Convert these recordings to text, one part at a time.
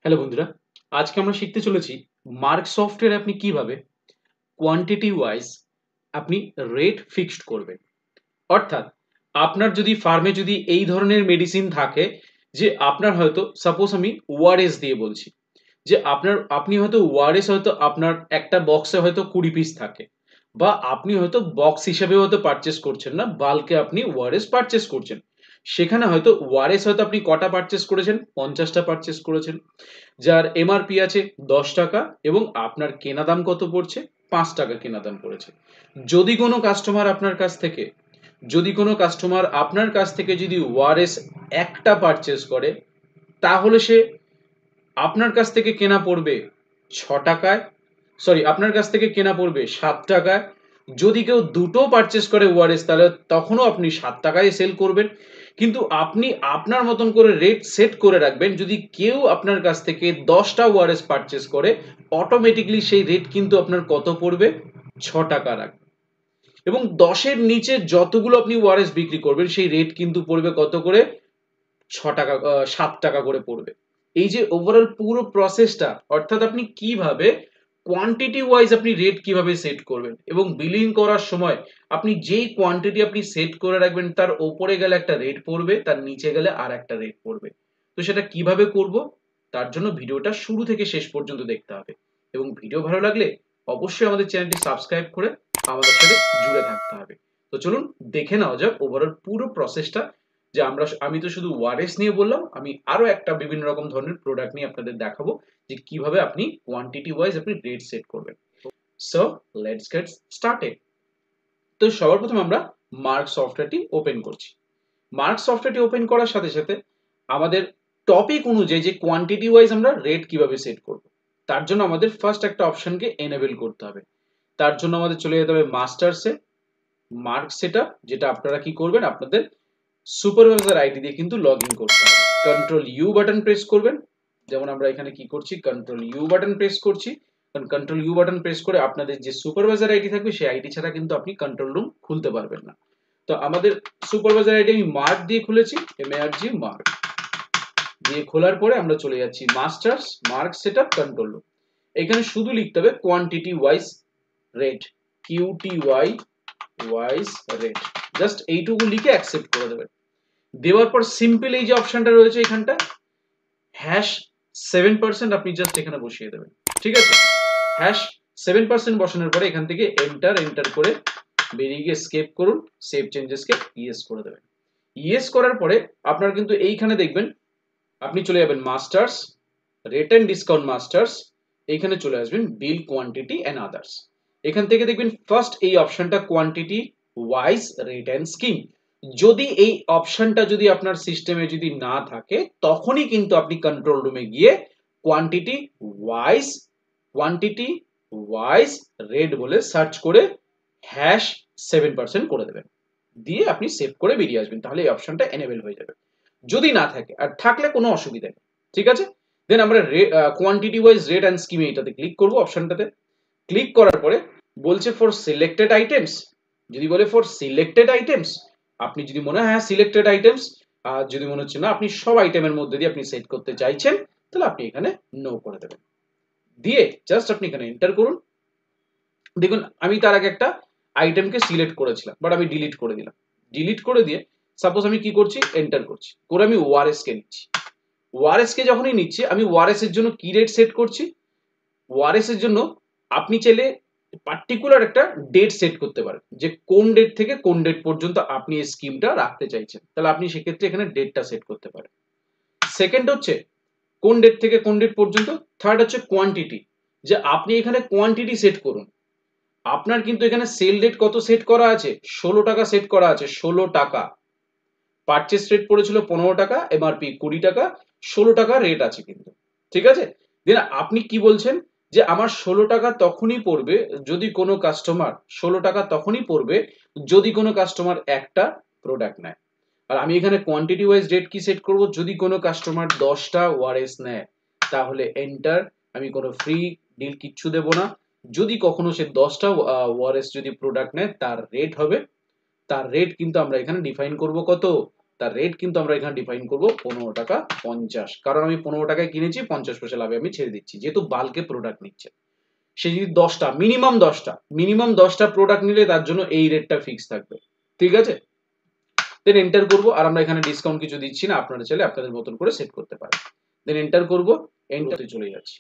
Hello বন্ধুরা, আজকে আমরা শিখতে চলেছি মার্ক সফটওয়্যারে আপনি কিভাবে কোয়ান্টিটি ওয়াইজ আপনি রেট ফিক্সড করবেন। অর্থাৎ আপনার যদি ফার্মে যদি এই ধরনের মেডিসিন থাকে যে আপনার হয়তো সাপোজ আমি ওআরএস দিয়ে বলছি যে আপনি হয়তো ওআরএস হয়তো আপনার একটা বক্সে হয়তো 20 পিস থাকে বা আপনি হয়তো বক্স হিসেবে হয়তো পারচেস করছেন না, বাল্কে আপনি ওআরএস পারচেস করছেন। সেখানে হয়তো ওআরএস হয়তো আপনি কটা পারচেস করেছেন? 50টা পারচেস করেছেন। যার এমআরপি আছে 10 টাকা এবং আপনার কেনা দাম কত পড়ছে? 5 টাকা কেনা দাম পড়েছে। যদি কোনো কাস্টমার আপনার কাছ থেকে যদি ওআরএস একটা পারচেস করে, তাহলে সে আপনার কাছ থেকে কেনা পড়বে 6 টাকায়, সরি আপনার কাছ থেকে কেনা পড়বে 7 টাকায়। যদি কেউ দুটো পারচেস করে ওআরএস, তাহলে তখনও আপনি 7 টাকায় সেল করবেন। কিন্তু আপনি আপনার মতন করে রেট সেট করে রাখবেন, যদি কেউ আপনার কাছ থেকে 10টা ওআরএস পারচেস করে, অটোমেটিকলি সেই রেট কিন্তু আপনার কত পড়বে? 6 টাকা রাখবে। এবং 10 এর নিচে যতগুলো আপনি ওআরএস বিক্রি করবেন, সেই রেট কিন্তু পড়বে কত করে? 6 টাকা, 7 টাকা করে পড়বে। এই যে ওভারঅল পুরো প্রসেসটা, অর্থাৎ আপনি কিভাবে কোয়ান্টিটি ওয়াইজ আপনি রেট কিভাবে সেট করবেন এবং বিলিং করার সময় আপনি যেই কোয়ান্টিটি আপনি সেট করে রাখবেন, তার উপরে গেলে একটা রেট পড়বে, তার নিচে গেলে আর একটা রেট পড়বে। তো সেটা কিভাবে করব, তার জন্য ভিডিওটা শুরু থেকে শেষ পর্যন্ত দেখতে হবে এবং ভিডিও ভালো লাগলে অবশ্যই আমাদের চ্যানেলটি সাবস্ক্রাইব করে আমাদের সাথে জুড়ে থাকতে হবে। তো চলুন দেখে নেওয়া যাক ওভারঅল পুরো প্রসেসটা। যে আমি তো শুধু ওয়ারেস নিয়ে বললাম, আমি আরো একটা বিভিন্ন রকম ধরনের প্রোডাক্ট নিয়ে আপনাদের দেখাবো যে কিভাবে আপনি কোয়ান্টিটি ওয়াইজ আপনি রেট সেট করবেন। So let's get started. তো সবার প্রথমে আমরা মার্ক সফটওয়্যারটি ওপেন করছি। মার্ক সফটওয়্যারটি ওপেন করার সাথে সাথে আমাদের টপিক অনুযায়ী যে কোয়ান্টিটি ওয়াইজ আমরা রেট কিভাবে সেট করব, তার জন্য আমাদের ফার্স্ট একটা অপশনকে এনেবল করতে হবে। তার জন্য আমাদের চলে যেতে হবে মাস্টার্সে, মার্ক সেটআপ, যেটা আপনারা কি করবেন, আপনাদের সুপারভাইজার আইডি দিয়ে কিন্তু লগ ইন করতে হবে। কন্ট্রোল ইউ বাটন প্রেস করবেন। যেমন আমরা এখানে কি করছি, কন্ট্রোল ইউ বাটন প্রেস করছি। কারণ কন্ট্রোল ইউ বাটন প্রেস করে আপনাদের যে সুপারভাইজার আইডি থাকবে, সেই আইডি ছাড়া কিন্তু আপনি কন্ট্রোল রুম খুলতে পারবেন না। তো আমাদের সুপারভাইজার আইডি আমি মার্ক দিয়ে খুলেছি, MARG মার্ক দিয়ে খোলার পরে আমরা চলে যাচ্ছি masters, mark setup, control room. এখানে শুধু লিখতে হবে quantity wise rate, QTY wise rate, just এইটুকু লিখে অ্যাকসেপ্ট করে দেবেন। দেওয়ার পর সিম্পল এই যে অপশনটা রয়েছে এখানটা হ্যাশ 7% আপনি জাস্ট এখানে বসিয়ে দেবেন। ঠিক আছে, হ্যাশ 7% বসানোর পরে এখান থেকে এন্টার করে বেরিয়ে গিয়ে স্কেপ করুন, সেভ চেঞ্জেসকে ইয়েস করে দেবেন। ইয়েস করার পরে আপনার কিন্তু এইখানে দেখবেন আপনি চলে যাবেন masters, rate and discount masters, এইখানে চলে আসবেন বিল কোয়ান্টিটি এন্ড আদার্স। এখান থেকে দেখবেন ফার্স্ট এই অপশনটা quantity wise rate and scheme. যদি এই অপশনটা যদি আপনার সিস্টেমে যদি না থাকে, তখনই কিন্তু আপনি কন্ট্রোল রুমে গিয়ে কোয়ান্টিটি ওয়াইজ রেট বলে সার্চ করে হ্যাশ 7% করে দেবেন, দিয়ে আপনি সেভ করে বেরিয়ে আসবেন। তাহলে এই অপশনটা এনেবল হয়ে যাবে। যদি না থাকে, আর থাকলে কোনো অসুবিধা নেই। ঠিক আছে, দেন আমরা কোয়ান্টিটি ওয়াইজ রেট এন্ড স্কিমে এটাতে ক্লিক করব। অপশনটাতে ক্লিক করার পরে বলছে ফর সিলেক্টেড আইটেমস। যদি বলে ফর সিলেক্টেড আইটেমস, আপনি যদি মনে হয় হ্যাঁ সিলেক্টেড আইটেমস, আর যদি মনে হচ্ছে না আপনি সব আইটেমের মধ্যে দিয়ে আপনি সেট করতে চাইছেন, তাহলে আপনি এখানে নো করে দেবেন। দিয়ে জাস্ট আপনি এখানে এন্টার করুন। দেখুন আমি তার আগে একটা আইটেমকে সিলেক্ট করেছিলাম, বাট আমি ডিলিট করে দিলাম। ডিলিট করে দিয়ে সাপোজ আমি কি করছি, এন্টার করছি, করে আমি ওআরএস কে নিচ্ছি। ওআরএস কে যখনই নিচ্ছি, আমি ওআরএস এর জন্য কি রেট সেট করছি, ওআরএস এর জন্য আপনি চাইলে পার্টিকুলার একটা ডেট সেট করতে পারেন, যে কোন ডেট থেকে কোন ডেট পর্যন্ত আপনি এই স্কিমটা রাখতে চাইছেন, তাহলে আপনি সেক্ষেত্রে এখানে ডেটটা সেট করতে পারেন। সেকেন্ড হচ্ছে কোন ডেট থেকে কোন ডেট পর্যন্ত। থার্ড হচ্ছে কোয়ান্টিটি, যে আপনি এখানে কোয়ান্টিটি সেট করুন। আপনার কিন্তু এখানে সেল রেট কত সেট করা আছে, 16 টাকা সেট করা আছে, 16 টাকা। পারচেস রেট পড়েছিল 15 টাকা, এমআরপি 20 টাকা, 16 টাকা রেট আছে কিন্তু। ঠিক আছে, দেন আপনি কি বলছেন যে আমার 16 টাকা তখনই পড়বে যদি কোনো কাস্টমার 16 টাকা তখনই পড়বে যদি কোনো কাস্টমার একটা প্রোডাক্ট নেয়। আর আমি এখানে কোয়ান্টিটি ওয়াইজ রেট কি সেট করব, যদি কোনো কাস্টমার 10টা ওআরএস নেয়, তাহলে এন্টার, আমি কোনো ফ্রি ডিল কিচ্ছু দেব না। যদি কখনো সে 10টা ওআরএস যদি প্রোডাক্ট নেয়, তার রেট হবে, তার রেট কিন্তু আমরা এখানে ডিফাইন করব কত, তার রেট কিন্তু আমরা এখানে ডিফাইন করব 15 টাকা 50, কারণ আমি 15 টাকায় কিনেছি, 50 পয়সা লাভে আমি ছেড়ে দিচ্ছি, যেহেতু বাল্কে প্রোডাক্ট নিচ্ছে। সে যদি 10টা মিনিমাম 10টা প্রোডাক্ট নিলে তার জন্য এই রেটটা ফিক্স থাকবে, ঠিক আছে। দেন এন্টার করব, আর আমরা এখানে ডিসকাউন্ট কিছু দিচ্ছি না, আপনারা চাইলে আপনাদের মতন করে সেট করতে পারেন। দেন এন্টার করব, এন্টারতে চলে যাচ্ছি,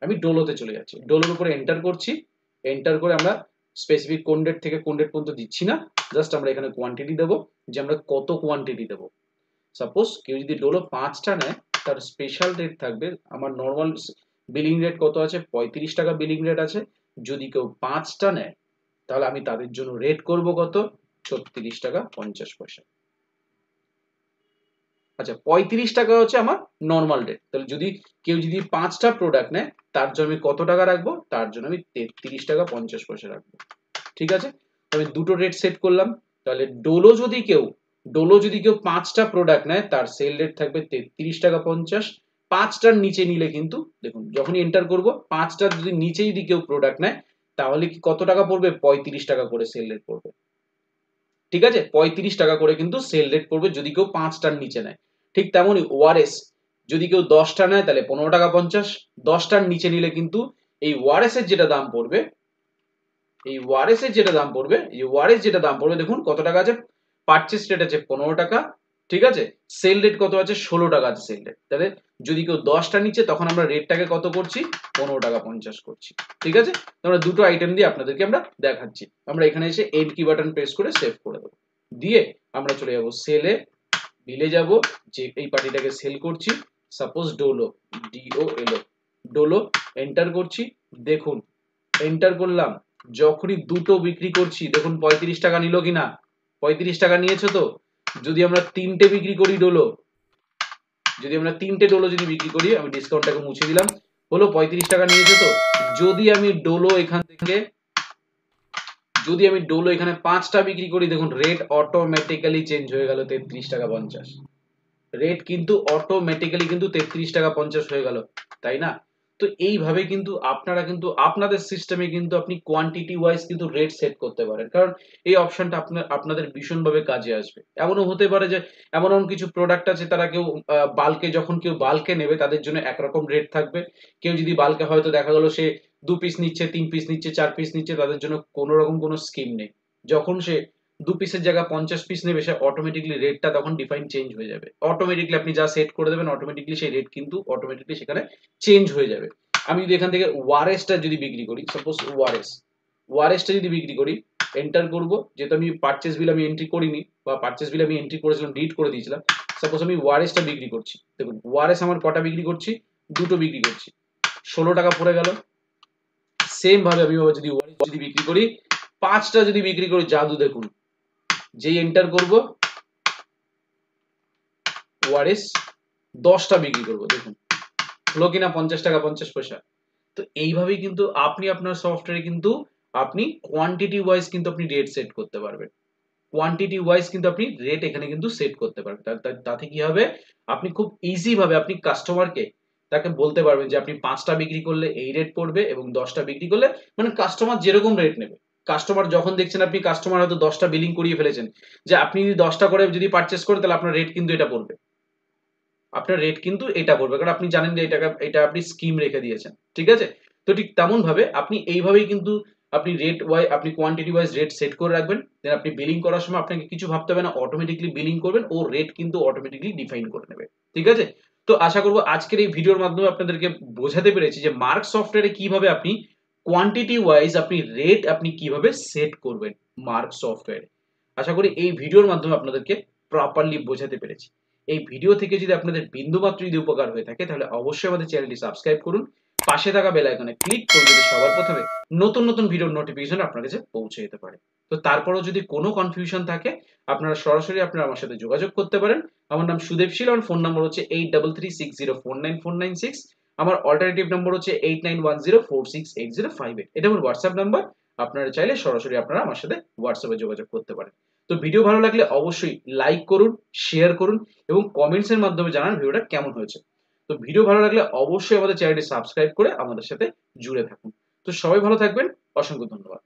আমি ডোলোতে চলে যাচ্ছি, ডোলোর উপরে এন্টার করছি। এন্টার করে আমরা স্পেসিফিক কোন ডেট থেকে কোন ডেট পর্যন্ত দিচ্ছি না, জাস্ট আমরা এখানে কোয়ান্টিটি দেবো, যে আমরা কত কোয়ান্টিটি দেবো। সাপোজ কেউ যদি ডোলো 5টা নেয়, তার স্পেশাল রেট থাকবে, আমার নর্মাল বিলিং রেট কত আছে, 35 টাকা বিলিং রেট আছে। যদি কেউ 5টা নেয়, তাহলে আমি তাদের জন্য রেট করব কত, 36 টাকা 50 পয়সা। আচ্ছা, 35 টাকা হচ্ছে আমার নর্মাল রেট। তাহলে যদি কেউ 5টা প্রোডাক্ট নেয়, তার জন্য আমি কত টাকা রাখবো, তার জন্য আমি 33 টাকা 50 পয়সা রাখবো, ঠিক আছে। আমি দুটো রেট সেট করলাম। তাহলে ডোলো যদি কেউ 5টা প্রোডাক্ট নেয়, তার সেল রেট থাকবে 33 টাকা 50। 5টার নিচে নিলে কিন্তু দেখুন, যখনই এন্টার করব, 5টার যদি নিচে যদি কেউ প্রোডাক্ট নেয়, তাহলে কি কত টাকা পড়বে, 35 টাকা করে সেল রেট পড়বে, ঠিক আছে। 35 টাকা করে কিন্তু সেল রেট পড়বে যদি কেউ 5টার নিচে নেয়। ঠিক তেমনই ওয়ারেস, যদি কেউ 10টা নেয়, তাহলে 15 টাকা 50। 10টার নিচে নিলে কিন্তু এই ওয়ারেসের যেটা দাম পড়বে, এই ওয়ারেস যেটা দাম পড়বে দেখুন কত টাকা আছে, পারচেস রেট আছে 15 টাকা, ঠিক আছে। সেল রেট কত আছে, 16 টাকা আছে সেল রেট। তাহলে যদি কেউ 10টা নিচ্ছে, তখন আমরা রেটটাকে কত করছি, 15 টাকা 50 করছি, ঠিক আছে। আমরা দুটো আইটেম দিয়ে আপনাদেরকে আমরা দেখাচ্ছি। আমরা এখানে এসে এন্ড কি বাটন প্রেস করে সেভ করে দেবো, দিয়ে আমরা চলে যাব সেলে, বিলে যাব, যে এই পার্টিটাকে সেল করছি, সাপোজ ডোলো, ডোলো, এন্টার করছি। দেখুন এন্টার করলাম, যখনই দুটো বিক্রি করছি, দেখুন 35 টাকা নিল কিনা, 35 টাকা নিয়েছে। তো যদি আমরা 3টে বিক্রি করি ডোলো, যদি বিক্রি করি, আমি ডিসকাউন্টটাকে মুছে দিলাম, হলো 35 টাকা নিয়েছে। তো যদি আমি ডোলো এখানে 5টা বিক্রি করি, দেখুন রেট অটোমেটিক্যালি চেঞ্জ হয়ে গেল 33 টাকা 50। রেট কিন্তু অটোমেটিক্যালি কিন্তু 33 টাকা 50 হয়ে গেল, তাই না। তো এইভাবে কিন্তু আপনারা কিন্তু আপনাদের সিস্টেমে কিন্তু আপনি কোয়ান্টিটি ওয়াইজ কিন্তু রেট সেট করতে পারেন, কারণ এই অপশনটা আপনাদের ভীষণভাবে কাজে আসবে। এমনও হতে পারে যে এমন কিছু প্রোডাক্ট আছে, তারা কেউ যখন কেউ বাল্কে নেবে, তাদের জন্য একরকম রেট থাকবে। কেউ যদি বাল্কে হয়তো দেখা গেল সে 2 পিস নিচ্ছে, 3 পিস নিচ্ছে, 4 পিস নিচ্ছে, তাদের জন্য কোনো রকম কোনো স্কিম নেই। যখন সে 2 পিসের জায়গায় 50 পিস নেবে, সে অটোমেটিকলি রেটটা তখন ডিফাইন চেঞ্জ হয়ে যাবে। অটোমেটিকলি আপনি যা সেট করে দেবেন, অটোমেটিকলি সেই রেট কিন্তু অটোমেটিকলি সেখানে চেঞ্জ হয়ে যাবে। আমি যদি এখান থেকে ওয়ারেসটা যদি বিক্রি করি, সাপোজ ওয়ারেসটা যদি বিক্রি করি, এন্টার করব, যেহেতু আমি পারচেজ বিল আমি এন্ট্রি করিনি, বা পারচেজ বিল আমি এন্ট্রি করেছিলাম, ডিলিট করে দিয়েছিলাম। সাপোজ আমি ওয়ারেসটা বিক্রি করছি, দেখুন ওয়ারেস আমার কটা বিক্রি করছি, দুটো বিক্রি করছি, 16 টাকা পড়ে গেল। সেম ভাবে আমি যদি ওয়ারেস যদি বিক্রি করি, 5টা যদি বিক্রি করি, জাদু দেখুন, যেই এন্টার করব, ওয়ারেস 10টা বিক্রি করব, দেখুন হলো কিনা 50 টাকা 50 পয়সা। তো এইভাবেই কিন্তু আপনি আপনার সফটওয়্যারে কিন্তু আপনি কোয়ান্টিটি ওয়াইজ কিন্তু আপনি রেট সেট করতে পারবেন। কোয়ান্টিটি ওয়াইজ কিন্তু আপনি রেট এখানে কিন্তু সেট করতে পারবেন। তাতে কি হবে, আপনি খুব ইজি ভাবে আপনি কাস্টমারকে তাকে বলতে পারবেন যে আপনি 5টা বিক্রি করলে এই রেট পড়বে, এবং 10টা বিক্রি করলে, মানে কাস্টমার যেরকম রেট নেবে। কাস্টমার যখন দেখছেন আপনি কাস্টমার হয়তো 10টা বিলিং করিয়ে ফেলেছেন, যে আপনি যদি 10টা করে যদি পারচেস করেন, তাহলে আপনার রেট কিন্তু এটা পড়বে, কারণ আপনি জানেন যে এটা আপনি স্কিম রেখে দিয়েছেন, ঠিক আছে। তো ঠিক তেমন ভাবে আপনি এইভাবেই কিন্তু আপনি কোয়ান্টিটি ওয়াইজ রেট সেট করে রাখবেন। দেন আপনি বিলিং করার সময় আপনাকে কিছু ভাবতে হবে না, অটোমেটিকলি বিলিং করবেন, ও রেট কিন্তু অটোমেটিকলি ডিফাইন করে নেবে, ঠিক আছে। তো আশা করব আজকের এই ভিডিওর মাধ্যমে আপনাদেরকে বোঝাতে পেরেছি যে মার্ক সফটওয়্যারে কিভাবে আপনি কোয়ান্টিটি ওয়াইজ আপনি রেট আপনি কিভাবে সেট করবেন মার্ক সফটওয়্যারে। আশা করি এই ভিডিওর মাধ্যমে আপনাদেরকে প্রপারলি বোঝাতে পেরেছি। এই ভিডিও থেকে যদি আপনাদের বিন্দুমাত্র যদি উপকার হয়ে থাকে, তাহলে অবশ্যই আমাদের চ্যানেলটি সাবস্ক্রাইব করুন, পাশে থাকা বেল আইকনে ক্লিক করুন, যদি সবার প্রথমে নতুন ভিডিওর নোটিফিকেশন আপনার কাছে পৌঁছে যেতে পারে। তো তারপরেও যদি কোনো কনফিউশন থাকে, আপনারা সরাসরি আমার সাথে যোগাযোগ করতে পারেন। আমার নাম সুদেবশীল, আমার ফোন নাম্বার হচ্ছে 8336049496। আমার অল্টারনেটিভ নাম্বার হচ্ছে 8910468058। এটা আমার হোয়াটসঅ্যাপ নাম্বার। আপনারা চাইলে সরাসরি আমার সাথে হোয়াটসঅ্যাপে যোগাযোগ করতে পারেন। তো ভিডিও ভালো লাগলে অবশ্যই লাইক করুন, শেয়ার করুন, এবং কমেন্টস এর মাধ্যমে জানান ভিডিওটা কেমন হয়েছে। তো ভিডিও ভালো লাগলে অবশ্যই আমাদের চ্যানেলটি সাবস্ক্রাইব করে আমাদের সাথে জুড়ে থাকুন। তো সবাই ভালো থাকবেন, অসংখ্য ধন্যবাদ।